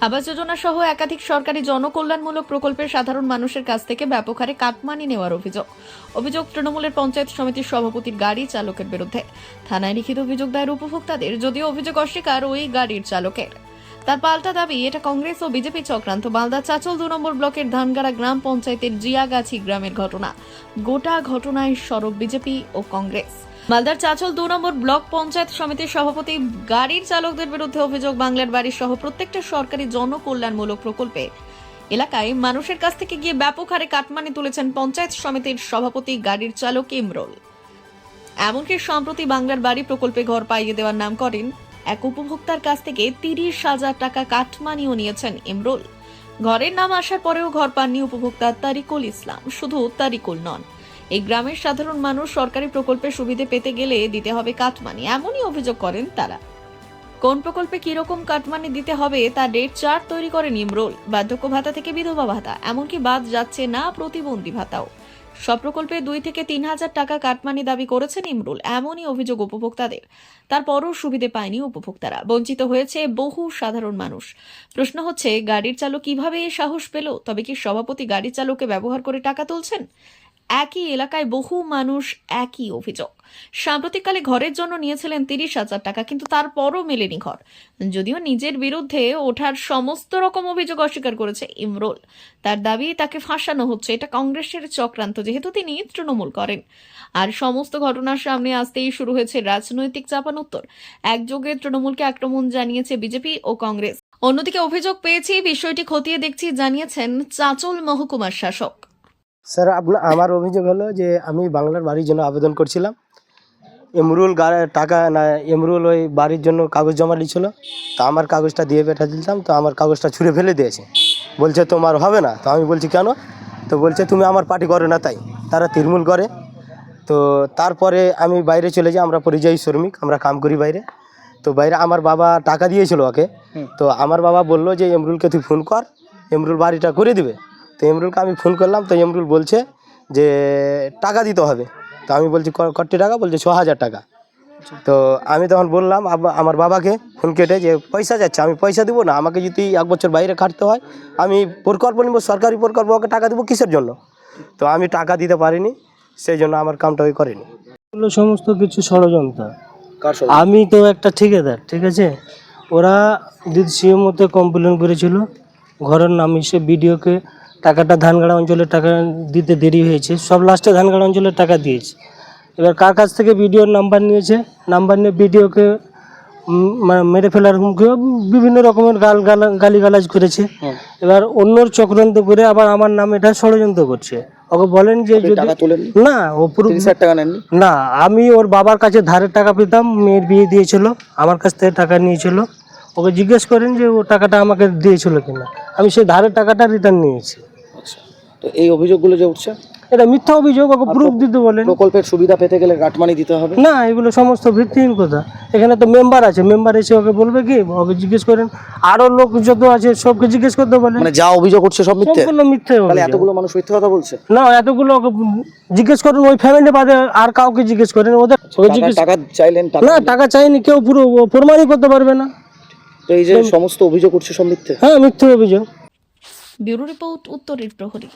আবাস যোজনা সহ একাধিক সরকারি জনকল্যাণমূলক প্রকল্পের সাধারণ মানুষের কাছ থেকে ব্যাপক হারে কাটমানি নেওয়ার অভিযোগ তৃণমূলের পঞ্চায়েত সমিতির সভাপতির গাড়ি চালকের বিরুদ্ধে। থানায় লিখিত অভিযোগ দায়ের উপভোক্তাদের, যদিও অভিযোগ অস্বীকার ওই গাড়ির চালকের। তার পাল্টা দাবি এটা কংগ্রেস ও বিজেপি চক্রান্ত। মালদা চাচল 2 নম্বর ব্লকের ধানগাড়া গ্রাম পঞ্চায়েতের জিয়াগাছি গ্রামের ঘটনা। গোটা ঘটনায় সরব বিজেপি ও কংগ্রেস। মালদার চাচল 2 নম্বর ব্লক পঞ্চায়েত সমিতির সভাপতি গাড়ির চালকদের বিরুদ্ধে অভিযোগ, বাংলার বাড়ি সহ প্রত্যেকটা সরকারি জনকল্যাণমূলক প্রকল্পে এলাকায় মানুষের কাছ থেকে গিয়ে ব্যাপক হারে কাটমানি তুলেছেন পঞ্চায়েত সমিতির সভাপতি গাড়ির চালক ইমরুল। এমনকি সম্প্রতি বাংলার বাড়ি প্রকল্পে ঘর পাইয়ে দেওয়ার নাম করেন এক উপভোক্তার কাছ থেকে 30,000 টাকা কাটমানিও নিয়েছেন ইমরুল। ঘরের নাম আসার পরেও ঘর পাননি উপভোক্তা তারিকুল ইসলাম। শুধু তারিকুল নন, এই গ্রামের সাধারণ মানুষ সরকারি প্রকল্পের সুবিধে পেতে গেলে দিতে হবে কাটমানি, এমনই অভিযোগ করেন তারা। কোন প্রকল্পে কিরকম কাটমানি দিতে হবে তা ডেট চার্ট তৈরি করেন ইমরুল। বার্ধক্য ভাতা থেকে বিধবা ভাতা, এমনকি বাদ যাচ্ছে না প্রতিবন্ধী ভাতাও। সব প্রকল্পে 2 থেকে 3,000 টাকা কাটমানি দাবি করেছেন ইমরুল, এমনই অভিযোগ উপভোক্তাদের। তারপরও সুবিধে পায়নি উপভোক্তারা, বঞ্চিত হয়েছে বহু সাধারণ মানুষ। প্রশ্ন হচ্ছে, গাড়ির চালক কিভাবে এই সাহস পেল? তবে কি সভাপতি গাড়ি চালককে ব্যবহার করে টাকা তুলছেন? একই এলাকায় বহু মানুষ একই অভিযোগ। সাম্প্রতিককালে ঘরের জন্য নিয়েছিলেন 30,000 টাকা, কিন্তু তারপরও মেলেনি ঘর। যদিও নিজের বিরুদ্ধে ওঠার সমস্ত রকম অভিযোগ অস্বীকার করেছে ইমরুল। তার দাবি তাকে ফাঁসানো হচ্ছে, এটা কংগ্রেসের চক্রান্ত, যেহেতু তিনি তৃণমূল করেন। আর সমস্ত ঘটনার সামনে আসতেই শুরু হয়েছে রাজনৈতিক চাপানোত্তর। একযোগে তৃণমূলকে আক্রমণ জানিয়েছে বিজেপি ও কংগ্রেস। অন্যদিকে অভিযোগ পেয়েছি, বিষয়টি খতিয়ে দেখছি জানিয়েছেন চাচল মহকুমার শাসক। স্যার, আমার অভিযোগ হলো যে আমি বাংলার বাড়ির জন্য আবেদন করছিলাম। এমরুল টাকা না, এমরুল ওই বাড়ির জন্য কাগজ জমা নিয়েছিল। তো আমার কাগজটা দিয়ে পাঠা দিতাম, তো আমার কাগজটা ছুঁড়ে ফেলে দিয়েছে। বলছে তোমার হবে না। তো আমি বলছি কেন? তো বলছে তুমি আমার পার্টি করো না, তাই তারা তৃণমূল করে। তো তারপরে আমি বাইরে চলে যাই, আমরা পরিযায়ী শ্রমিক, আমরা কাম করি বাইরে। তো বাইরে আমার বাবা টাকা দিয়েছিল ওকে। তো আমার বাবা বললো যে এমরুলকে তুই ফোন কর, এমরুল বাড়িটা করে দিবে। তো এমরুলকে আমি ফোন করলাম, তো এমরুল বলছে যে টাকা দিতে হবে। তো আমি বলছি কত টাকা? বলছে 6,000 টাকা। তো আমি তখন বললাম আমার বাবাকে ফোন কেটে যে পয়সা যাচ্ছে, আমি পয়সা দিব না, আমাকে যদি 1 বছর বাইরে খাটতে হয়, আমি প্রকল্প নিব, সরকারি প্রকল্প, ওকে টাকা দেবো কিসের জন্য? তো আমি টাকা দিতে পারিনি, সেই জন্য আমার কামটা ওই করিনি। সমস্ত কিছু ষড়যন্ত্র। আমি তো একটা ঠিকাদার, ঠিক আছে। ওরা সিএম মতো কমপ্লেন করেছিল, ঘরের নাম এসে বিডিওকে টাকাটা ধানগাড়া অঞ্চলে টাকা দিতে দেরি হয়েছে, সব লাস্টে ধানগাড়া অঞ্চলে টাকা দিয়েছে। এবার কার কাছ থেকে বিডিওর নাম্বার নিয়েছে, নাম্বার নিয়ে বিডিওকে মেরে ফেলার হুমকি, বিভিন্ন রকমের গালিগালাজ করেছে। এবার অন্যর চক্রান্ত করে আবার আমার নাম এটা ষড়যন্ত্র করছে। ওকে বলেন যে না, ও পুরো না, আমি ওর বাবার কাছে ধারের টাকা পেতাম, মেয়ের বিয়ে দিয়েছিল, আমার কাছ থেকে টাকা নিয়েছিল। ওকে জিজ্ঞেস করেন যে ও টাকাটা আমাকে দিয়েছিল কিনা, আমি সেই ধারের টাকাটা রিটার্ন নিয়েছি। তো এই অভিযোগগুলো যে উঠছে, এটা মিথ্যা অভিযোগ, ওকে প্রুফ দিতে বলেন। প্রকল্পের সুবিধা পেতে গেলে কাটমানি দিতে হবে না, এগুলো সমস্ত ভিত্তিহীন কথা। এখানে তো মেম্বার আছে, মেম্বার এসে ওকে বলবে কি, ওকে জিজ্ঞেস করেন। আরো লোক যত আছে সবকে জিজ্ঞেস করতে বলেন। মানে যা অভিযোগ উঠছে সব মিথ্যে, সম্পূর্ণ মিথ্যে। তাহলে এতগুলো মানুষ মিথ্যে কথা বলছে না, এতগুলো জিজ্ঞেস করেন, ওই ফ্যামিলি বাদে আর কাউকে জিজ্ঞেস করেন। ওদের টাকা চাইলেন, না, টাকা চাইনি, কেউ পুরো প্রমাণই করতে পারবে না। তো এই যে সমস্ত অভিযোগ উঠছে সব মিথ্যে? হ্যাঁ, মিথ্যে অভিযোগ। ব্যুরো রিপোর্ট, উত্তরের প্রহরী।